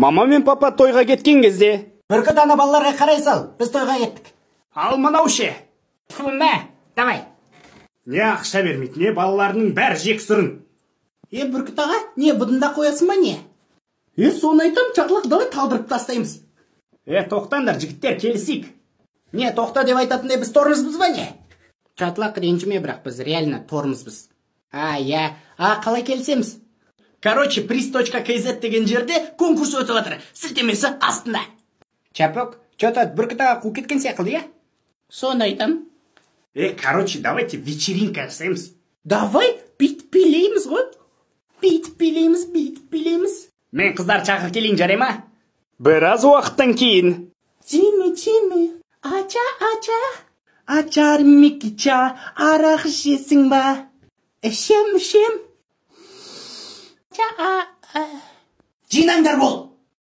Мама мен папа тойға кеткен кезде. Бүркіт ана балаларға қарай сал, біз тойға кеттік. Ал мынау ше. Мә, давай. Не ақша бермейді, не балаларының бәрі жек сүрін. Бүркіт аға, не бұдында қоясың ба не? Соны айтам, чарлақ давай талдырып тастаймыз. Тоқтаңдар, жігіттер, келісейік. Не, тоқта деп айтатындай біз тормызбыз ба не? Чатлақ ренжіме, бірақ біз реально тормызбыз. Қалай келісеміз? Короче, priz.kz деген жерде конкурс өтіп жатыр. Сілтемесі астында. Чапок, что-то бүркіт аға қу кеткен сияқты, я? Соны айтам. Короче, давайте вечеринка жасаймыз. Давай, бит билейміз ғой. Бит билейміз. Мен қыздар шақыр келейін, жарай ма? Біраз уақыттан кейін. Жеме, ача. Ачар мекича, арақ жесің ба? Ішем. Жинаңдар бол.